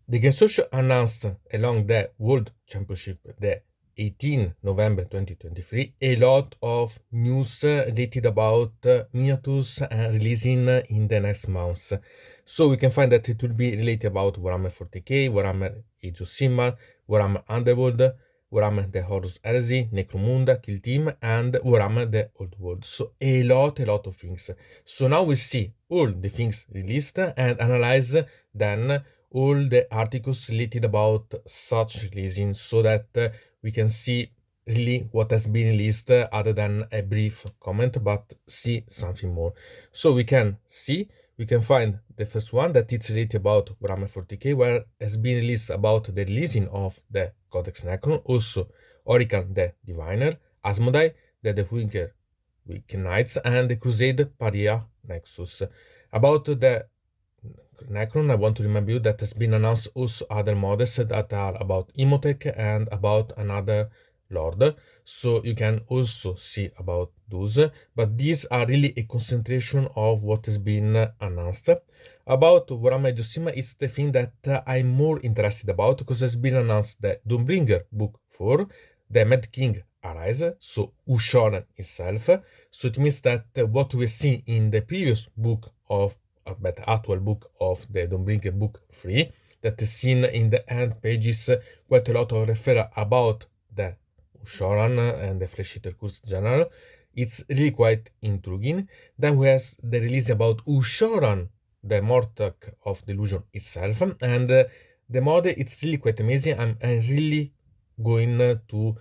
The game social announced along the World Championship the 18 November 2023 a lot of news related about miniatures releasing in the next months. So we can find that it will be related about Warhammer 40k, Warhammer Age of Sigmar, Warhammer Underworld, Warhammer the Horus Heresy, Necromunda, Kill Team, and Warhammer the Old World. So a lot of things. So now we see all the things released and analyze then all the articles related about such releasing so that we can see really what has been released other than a brief comment, but see something more. So we can find the first one that it's related about Warhammer 40k, where has been released about the releasing of the Codex Necron, also Orican the Diviner, Asmodai, the Deathwinker Wicked Knights, and the Crusade Paria Nexus. About the Necron, I want to remind you that has been announced also other models that are about Imhotech and about another Lord. So you can also see about those, but these are really a concentration of what has been announced. About Warhammer Age of Sigmar, it's the thing that I'm more interested about because it's been announced the DawnBringer Book 4, the Mad King Arise, so Ushoran itself. So it means that what we see in the previous book of but actual book of the DawnBringer Book 3 that is seen in the end pages quite a lot of referral about the Ushoran and the Flesh Eater Curse general. It's really quite intriguing. Then we have the release about Ushoran, the Mortarch of Delusion itself, and the model it's really quite amazing. I'm really going to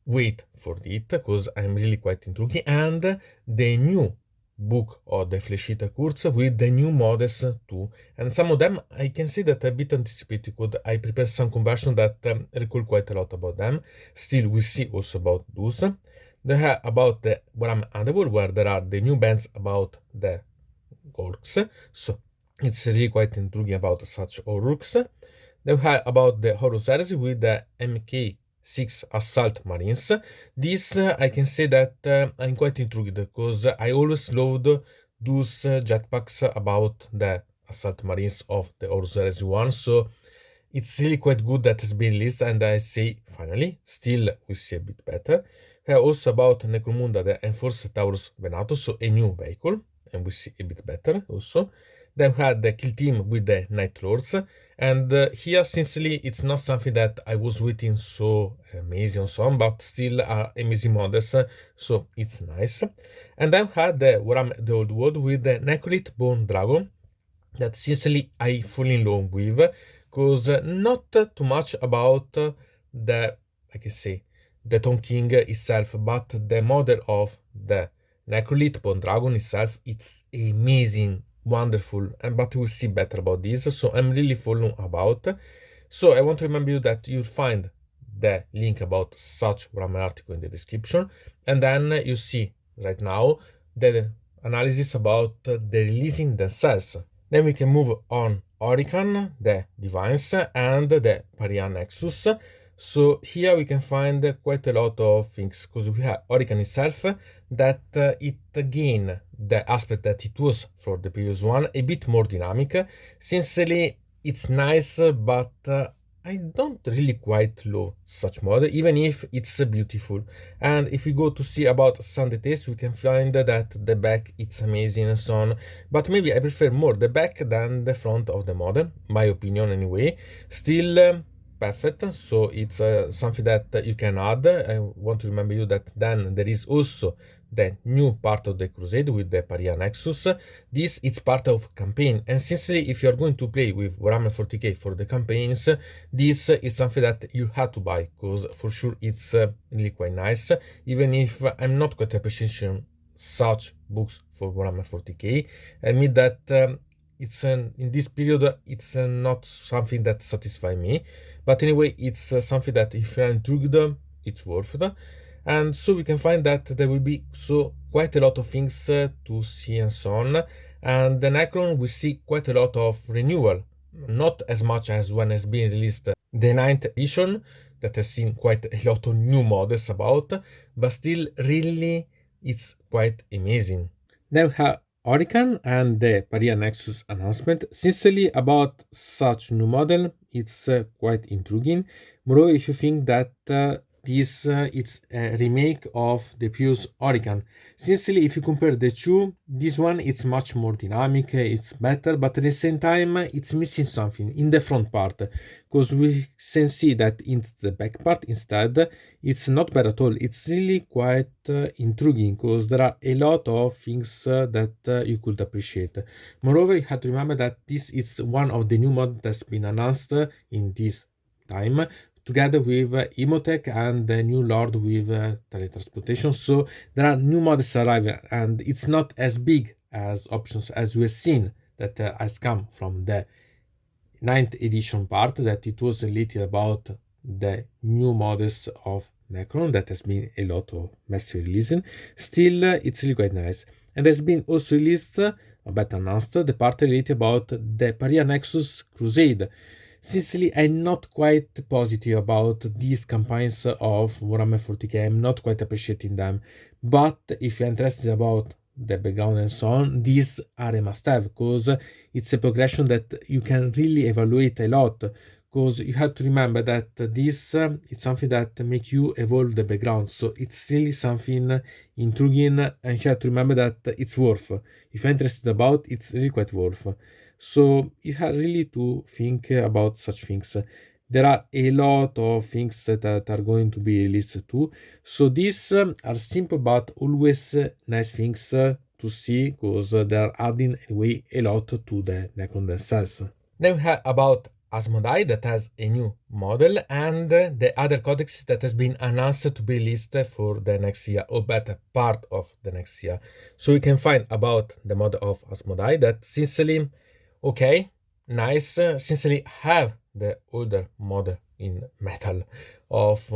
wait for it because I'm really quite intriguing, and the new book of the Flesh Eater Curse with the new models too, and some of them I can say that a bit anticipated because I prepared some conversion that recall quite a lot about them. Still, we see also about those. They have about the Warhammer Underworld, where there are the new bands about the orcs, so it's really quite intriguing about such orcs. They have about the Horus Heresy with the MK6 Assault Marines. This I can say that I'm quite intrigued because I always loved those jetpacks about the Assault Marines of the Horus Heresy 1. So it's really quite good that it's been released, and I say finally, still we see a bit better. Also about Necromunda, the Enforced Taurus Venatus, so a new vehicle, and we see a bit better also. Then we had the Kill Team with the Night Lords, and here, sincerely, it's not something that I was waiting so amazing and so on, but still amazing models, so it's nice. And then we had the Warhammer the Old World with the Necrolith Bone Dragon, that sincerely I fall in love with, because not too much about the, like I say, the Tomb King itself, but the model of the Necrolith Bone Dragon itself, it's amazing, wonderful, and but we'll see better about this, so I'm really following about. So I want to remind you that you'll find the link about such Warhammer article in the description, and then you see right now the analysis about the releasing themselves. Then we can move on Orican, the Divines, and the Parian Nexus. So here we can find quite a lot of things, because we have Orican itself, that it gained the aspect that it was for the previous one, a bit more dynamic. Sincerely, it's nice, but I don't really quite love such model, even if it's beautiful. And if we go to see about some details, we can find that the back it's amazing and so on. But maybe I prefer more the back than the front of the model, my opinion anyway. Still perfect, so it's something that you can add. I want to remember you that then there is also the new part of the Crusade with the Paria Nexus. This is part of campaign, and sincerely, if you are going to play with Warhammer 40k for the campaigns, this is something that you have to buy, because for sure it's really quite nice, even if I'm not quite appreciating such books for Warhammer 40k. I admit that it's in this period it's not something that satisfies me, but anyway, it's something that if you're intrigued, it's worth it. And so we can find that there will be so quite a lot of things to see and so on. And the Necron, we see quite a lot of renewal, not as much as when has been released the 9th edition, that has seen quite a lot of new models about, but still really it's quite amazing. Then we have Orican and the Paria Nexus announcement. Sincerely, about such new model, it's quite intriguing. Moreover, if you think that this it's a remake of the previous Hurricane. Sincerely, if you compare the two, this one it's much more dynamic, it's better, but at the same time it's missing something in the front part, because we can see that in the back part instead it's not bad at all. It's really quite intriguing, because there are a lot of things that you could appreciate. Moreover, you have to remember that this is one of the new mods that's been announced in this time, together with Emotech and the new Lord with teletransportation. So there are new mods arriving, and it's not as big as options as we have seen that has come from the 9th edition part, that it was a little about the new models of Necron, that has been a lot of massive releasing. Still, it's really quite nice. And there's been also released, but announced, the part related about the Paria Nexus Crusade. Sincerely, I'm not quite positive about these campaigns of Warhammer 40k. I'm not quite appreciating them. But if you're interested about the background and so on, these are a must-have, because it's a progression that you can really evaluate a lot. Because you have to remember that this it's something that makes you evolve the background. So it's really something intriguing, and you have to remember that it's worth. If you're interested about, it's really quite worth. So you have really to think about such things. There are a lot of things that are going to be released too. So these are simple but always nice things to see, because they are adding anyway a lot to the Necron themselves. Then we have about Asmodai, that has a new model, and the other codex that has been announced to be released for the next year, or better, part of the next year. So we can find about the model of Asmodai that sincerely, okay, nice, sincerely have the older model in metal of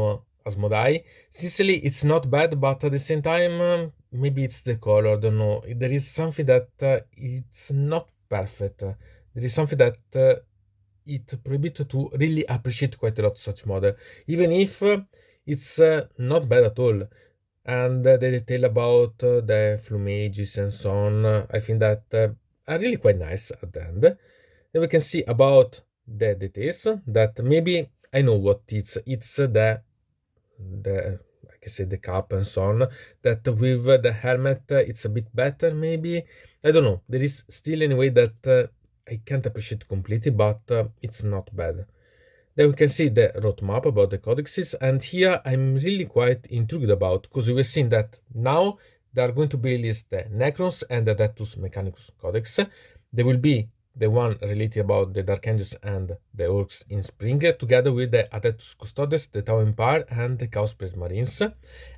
Asmodai. Sincerely, it's not bad, but at the same time, maybe it's the color, I don't know. There is something that it's not perfect. There is something that it prohibits to really appreciate quite a lot such model, even if it's not bad at all. And the detail about the flumages and so on, I think that are really quite nice at the end. Then we can see about the details that maybe I know what it's the I can say the cap and so on, that with the helmet it's a bit better, maybe. I don't know, there is still any way that I can't appreciate completely, but it's not bad. Then we can see the roadmap about the codexes, and here I'm really quite intrigued about, because we've seen that now they are going to be released the Necrons and the Adeptus Mechanicus Codex. There will be the one related about the Dark Angels and the Orcs in spring, together with the Adeptus Custodes, the Tau Empire, and the Chaos Space Marines.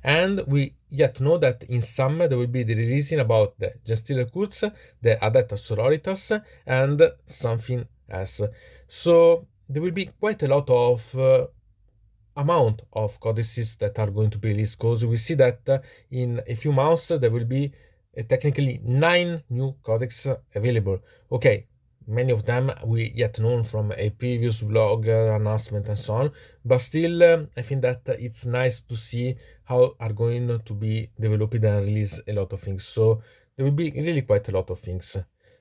And we yet know that in summer there will be the releasing about the Genestealer Cults, the Adeptus Sororitas, and something else. So there will be quite a lot of amount of codices that are going to be released, because we see that in a few months there will be technically 9 new codex available. Okay, many of them we yet known from a previous vlog announcement and so on, but still I think that it's nice to see how are going to be developed and release a lot of things. So there will be really quite a lot of things,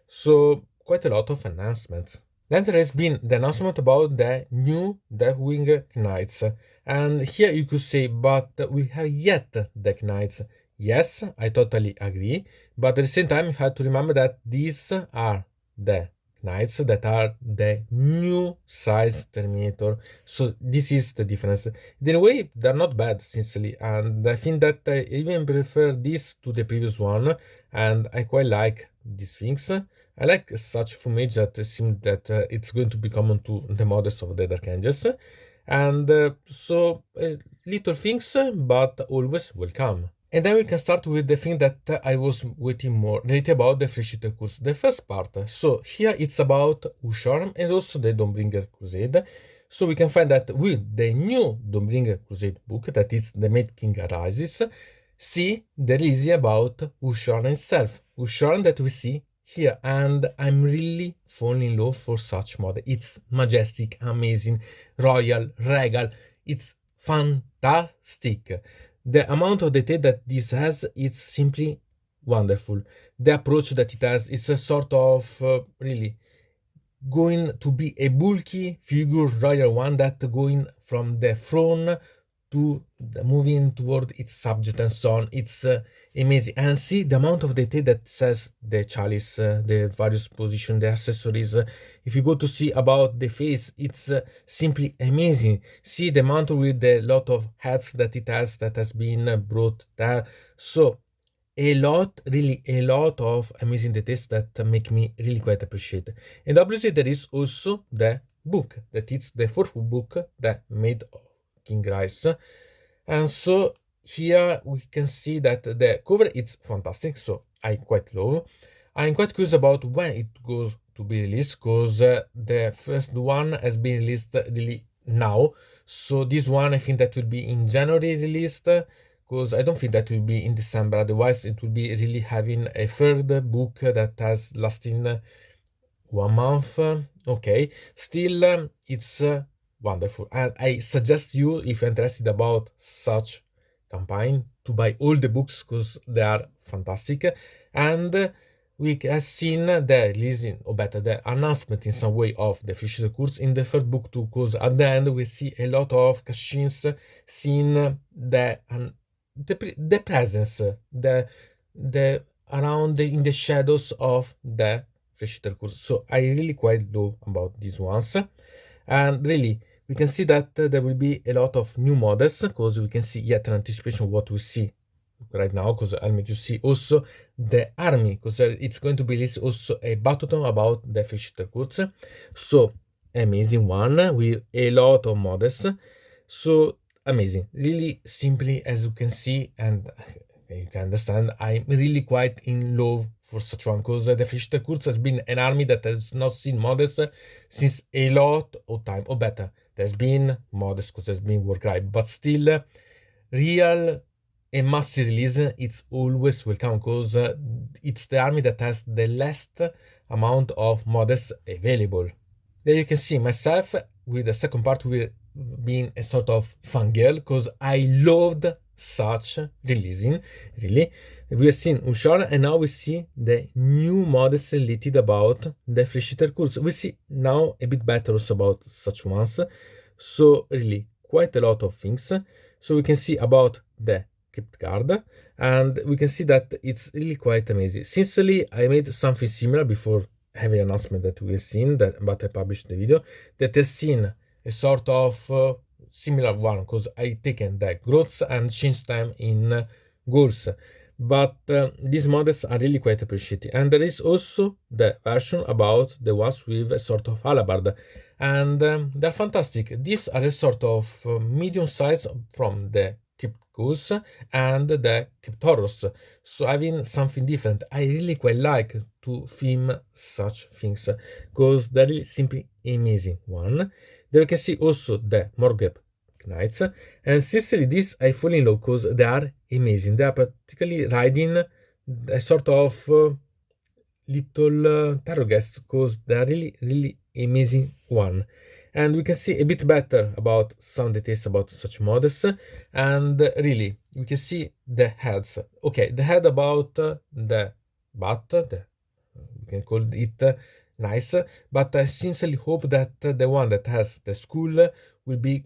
so quite a lot of announcements. Then there has been the announcement about the new Deathwing Knights, and here you could say, but we have yet the Knights. Yes, I totally agree, but at the same time you have to remember that these are the Knights that are the new size Terminator, so this is the difference. In a way, they're not bad, sincerely, and I think that I even prefer this to the previous one, and I quite like these things. I like such fumage that seems that it's going to be common to the models of the Dark Angels, and so little things, but always welcome. And then we can start with the thing that I was waiting more, related about the Freshita course, the first part. So here it's about Usharm and also the DawnBringer Crusade. So we can find that with the new DawnBringer Crusade book, that is The Mad King Arises, see the release about Usharm himself. Usharm that we see here, and I'm really falling in love for such model. It's majestic, amazing, royal, regal. It's fantastic. The amount of detail that this has, it's simply wonderful. The approach that it has is a sort of really going to be a bulky figure, royal one, that going from the throne to moving toward its subject and so on. It's amazing. And see the amount of detail that says the chalice, the various position, the accessories. If you go to see about the face, it's simply amazing. See the mantle with the lot of hats that it has, that has been brought there. So a lot, really a lot of amazing details that make me really quite appreciate. And obviously there is also the book, that it's the fourth book that made King Rice. And so here we can see that the cover is fantastic, so I quite love. I'm quite curious about when it goes to be released, because the first one has been released really now. So this one I think that will be in January released, because I don't think that will be in December. Otherwise it will be really having a third book that has lasting 1 month. Okay, still it's wonderful, and I suggest you, if you're interested about such campaign, to buy all the books, because they are fantastic. And we have seen the releasing, or better, the announcement in some way of the Fisher course in the third book too, because at the end we see a lot of cutscenes, seeing the presence, the around in the shadows of the Fisher course. So I really quite love about these ones. And really we can see that there will be a lot of new models, because we can see yet an anticipation of what we see right now, because I'll make you see also the army, because it's going to be released also a button about the Fisher course. So amazing one with a lot of models. So amazing, really simply, as you can see, and you can understand, I'm really quite in love for such one, because the Fisher course has been an army that has not seen models since a lot of time, or better, there's been models because there's been Warcry, but still real a massive release, it's always welcome, because it's the army that has the least amount of models available. There you can see myself with the second part with being a sort of fangirl, because I loved such releasing, really. We have seen Ushar, and now we see the new models related about the Fisher course. We see now a bit better also about such ones. So really quite a lot of things. So we can see about the Crypt Guard, and we can see that it's really quite amazing. Sincerely, I made something similar before having an announcement that we have seen, that, but I published the video, that has seen a sort of similar one, because I taken the growths and changed them in goals. But these models are really quite appreciated. And there is also the version about the ones with a sort of halberd, and they're fantastic. These are a sort of medium size from the Cryptus and the Cryptoros. So having something different, I really quite like to theme such things, because they're really simply amazing one. Then you can see also the Morgep Knights, and sincerely these I fall in love, because they are amazing. They are particularly riding a sort of little tarot guests, because they are really amazing one. And we can see a bit better about some details about such models, and really we can see the heads. Okay, the head about the butt, we can call it nice, but I sincerely hope that the one that has the skull will be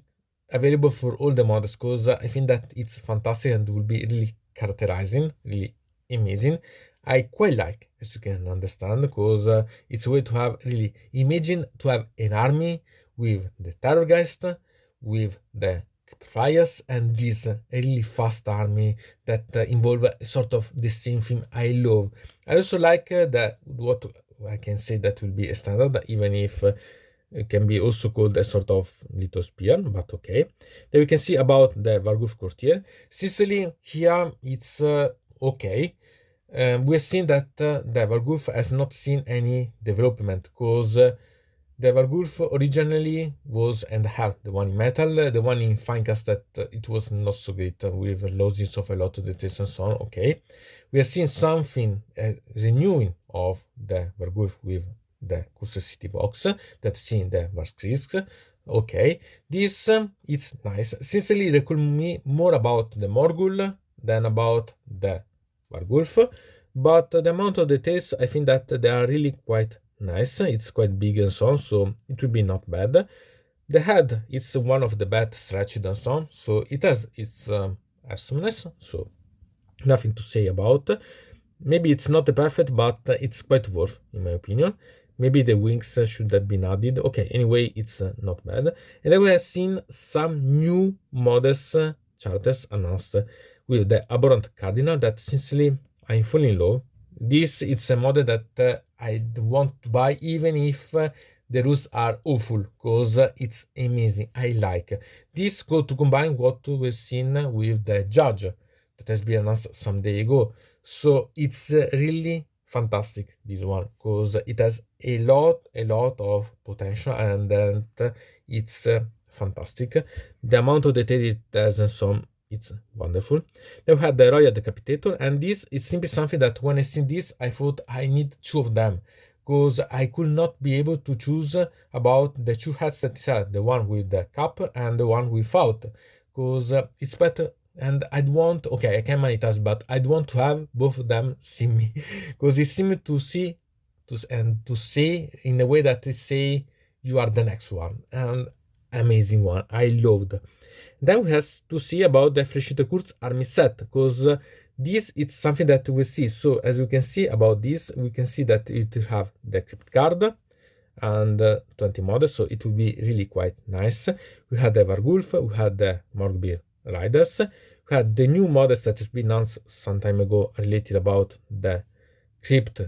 available for all the models, because I think that it's fantastic and will be really characterizing, really amazing. I quite like, as you can understand, because it's a way to have really, imagine to have an army with the Terrorgeist, with the Friars, and this really fast army that involve sort of the same theme I love. I also like what I can say that will be a standard, even if it can be also called a sort of little spear, but okay. Then we can see about the Varghulf Courtier. Sicily, here it's okay. We have seen that the Varghulf has not seen any development, because the Varghulf originally was and have the one in metal, the one in Finecast that it was not so great with losing of a lot of details and so on. Okay, we have seen something renewing of the Varghulf with the Curse City box that seen the Varskrisk. Okay, this it's nice. Sincerely, recall me more about the Morgul than about the Varghulf, but the amount of details, I think that they are really quite nice. It's quite big and so on, so it will be not bad. The head, it's one of the best stretched and so on, so it has its awesomeness, so nothing to say about. Maybe it's not the perfect, but it's quite worth, in my opinion. Maybe the wings should have been added. Okay, anyway, it's not bad. And then we have seen some new models, charters announced with the Abhorrent Cardinal that sincerely I'm falling in love. This it's a model that I want to buy even if the rules are awful, because it's amazing. I like this. Go to combine what we've seen with the Judge that has been announced some day ago. So it's really fantastic, this one, because it has a lot of potential, and then it's fantastic. The amount of detail it has and so on, it's wonderful. Then we had the Royal Decapitator, and this is simply something that when I see this, I thought I need two of them, because I could not be able to choose about the two hats that it had, the one with the cap and the one without, because it's better. And I'd want, okay, I can multitask, but I'd want to have both of them see me, because it seems to see and to say in a way that they say you are the next one, and amazing one. I loved. Then we have to see about the Freshita Kurz army set, because this is something that we see. So as you can see about this, we can see that it will have the crypt card and 20 models, so it will be really quite nice. We had the Vargulf, we had the Morgbeer Riders, we had the new models that has been announced some time ago related about the Crypt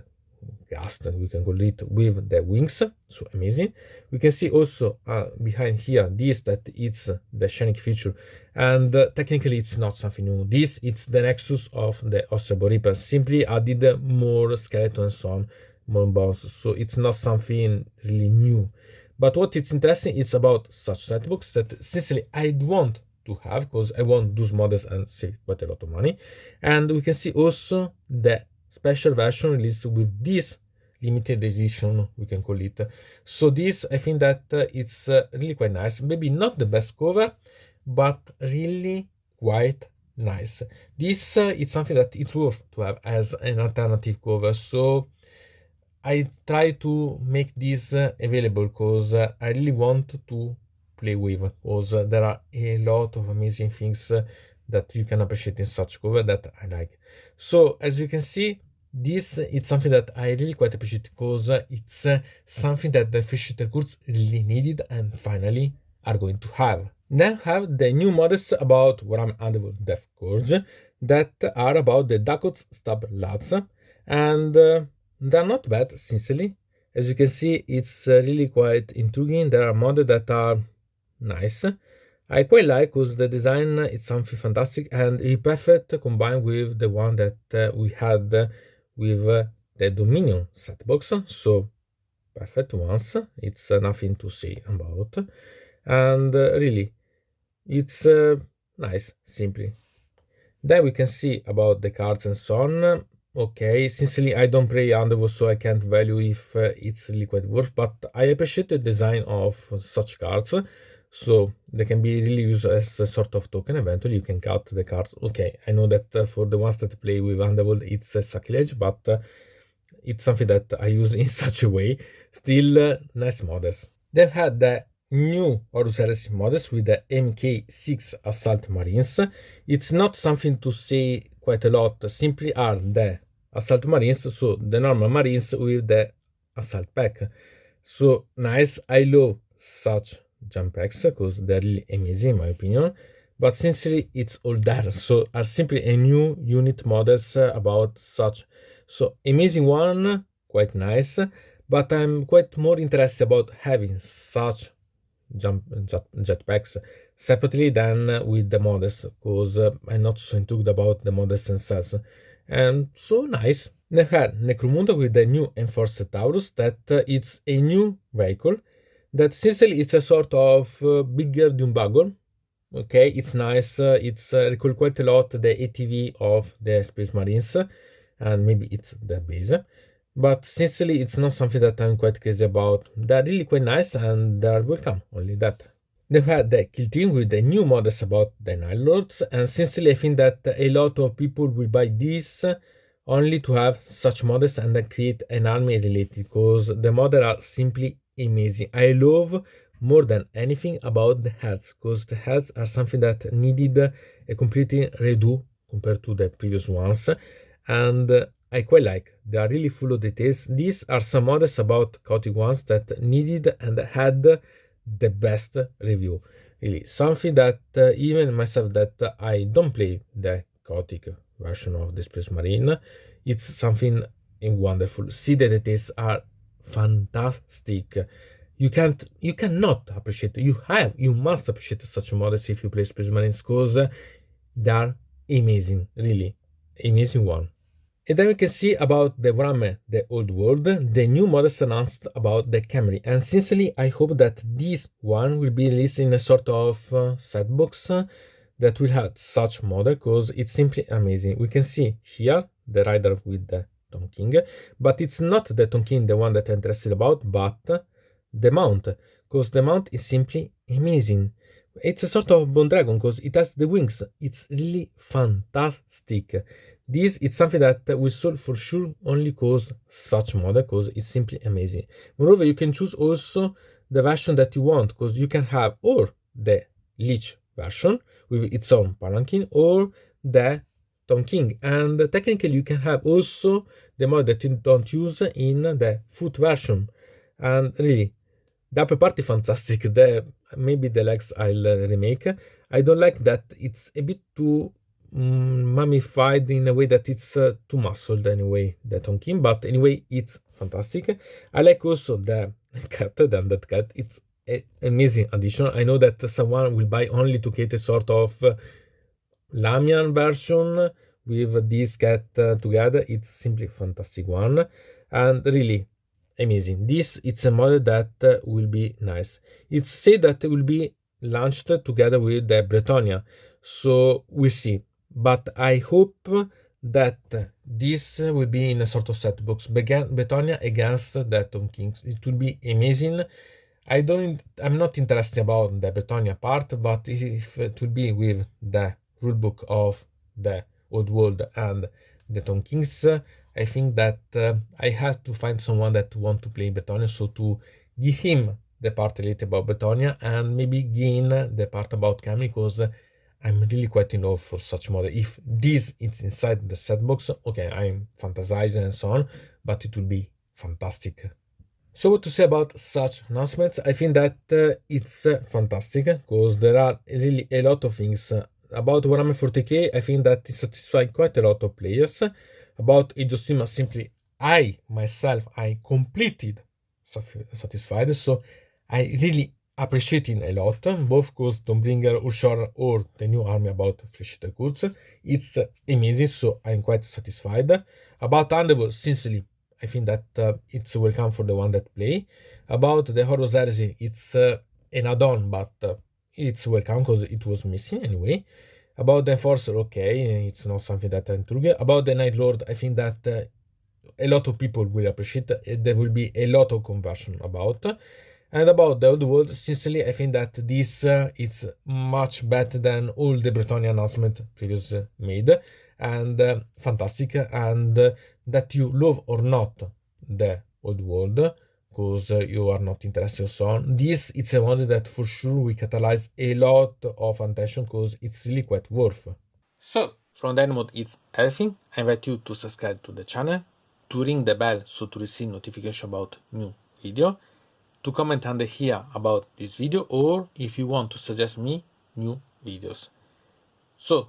Gast, we can call it, with the wings, so amazing. We can see also behind here this that it's the Shanic feature, and technically it's not something new. This it's the Nexus of the Ostrabo Reaper, simply added more skeleton and so on, more bones, so it's not something really new. But what it's interesting, it's about such setbooks that sincerely I'd want to have, because I want those models and save quite a lot of money. And we can see also the special version released with this limited edition, we can call it. So this, I think that it's really quite nice. Maybe not the best cover, but really quite nice. This it's something that it's worth to have as an alternative cover. So I try to make this available, because I really want to play with, because there are a lot of amazing things that you can appreciate in such cover that I like. So as you can see, this it's something that I really quite appreciate, because it's something that the Fish Kurz really needed and finally are going to have. Then have the new models about Warhammer Underworld Death Scourge that are about the Dakots Stab Lads, and they're not bad, sincerely. As you can see, it's really quite intriguing. There are models that are nice. I quite like, because the design is something fantastic and a perfect combined with the one that we had with the Dominion set box. So perfect ones. It's nothing to say about, and really, it's nice, simply. Then we can see about the cards and so on. Okay, sincerely, I don't play Underworld, so I can't value if it's really quite worth, but I appreciate the design of such cards. So they can be really used as a sort of token. Eventually, you can cut the cards. Okay, I know that for the ones that play with Underworld, it's a sacrilege, but it's something that I use in such a way. Still, nice models. They had the new Horus Heresy models with the MK6 Assault Marines. It's not something to say quite a lot, simply are the Assault Marines, so the normal Marines with the Assault Pack. So nice, I love such jump packs, because they're really amazing in my opinion. But sincerely, it's all there, so are simply a new unit models about such. So amazing one, quite nice, but I'm quite more interested about having such jetpacks separately than with the models, because I'm not so intrigued about the models themselves. And so nice. They had Necromundo with the new Enforced Taurus, that it's a new vehicle that sincerely it's a sort of bigger Doombugger. Okay, it's nice. It's recall quite a lot the ATV of the Space Marines, and maybe it's the base. But sincerely, it's not something that I'm quite crazy about. They're really quite nice, and they're welcome, only that. They had the Kill Team with the new models about the Nile Lords, and sincerely, I think that a lot of people will buy this only to have such models and then create an army related, because the models are simply amazing. I love more than anything about the heads, because the heads are something that needed a completely redo compared to the previous ones, and I quite like. They are really full of details. These are some models about chaotic ones that needed and had the best review. Really, something that even myself that I don't play the chaotic version of the Space Marine, it's something wonderful. See, the details are fantastic. You cannot appreciate. You must appreciate such models if you play Space Marines, because they are amazing, really amazing one. And then we can see about the Warhammer, the old world, the new models announced about the Camry. And sincerely, I hope that this one will be released in a sort of set box that will have such model, because it's simply amazing. We can see here the rider with the Tom King, but it's not the Tom King, the one that I'm interested about, but the mount, because the mount is simply amazing. It's a sort of bone dragon because it has the wings. It's really fantastic. This is something that we sold for sure only cause such model, because it's simply amazing. Moreover, you can choose also the version that you want, because you can have or the Lich version with its own palanquin or the Tom King. And technically you can have also the model that you don't use in the foot version. And really, the upper part is fantastic. Maybe the legs I'll remake. I don't like that it's a bit too mummified in a way that it's too muscled anyway, the Tonkin, but anyway, it's fantastic. I like also the cat, that cat. It's an amazing addition. I know that someone will buy only to create a sort of Lamian version with this cat together. It's simply fantastic one, and really amazing. This it's a model that will be nice. It's said that it will be launched together with the Bretonia, so we'll see. But I hope that this will be in a sort of set box. Bretonia against the Tom Kings. It will be amazing. I'm not interested about the Bretonia part, but if it will be with the rulebook of the old world and the Tom Kings, I think that I have to find someone that want to play Bretonia, so to give him the part related about Bretonia and maybe gain the part about Camry, because I'm really quite in love for such model. If this is inside the set box, okay, I'm fantasizing and so on, but it will be fantastic. So what to say about such announcements? I think that it's fantastic, because there are really a lot of things about Warhammer 40k. I think that it satisfies quite a lot of players. About Age of Sigmar, simply I myself I completed satisfied, so I really appreciate it a lot, both because DawnBringer or the new army about Flesh Recruits, it's amazing, so I'm quite satisfied. About Underworld, sincerely, I think that it's welcome for the one that play. About the Horus Heresy, it's an add-on, but it's welcome because it was missing anyway. About the Enforcer, okay, it's not something that I'm true. About the Night Lord, I think that a lot of people will appreciate it. There will be a lot of conversion about. And about the old world, sincerely, I think that this is much better than all the Bretonia announcement previously made, and fantastic, and that you love or not the old world, because you are not interested or so on. This it's a model that for sure will catalyze a lot of attention, because it's really quite worth. So, from that mode, it's everything. I invite you to subscribe to the channel, to ring the bell so to receive notification about new video, to comment under here about this video, or if you want to suggest me new videos. So,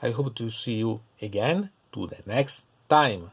I hope to see you again to the next time.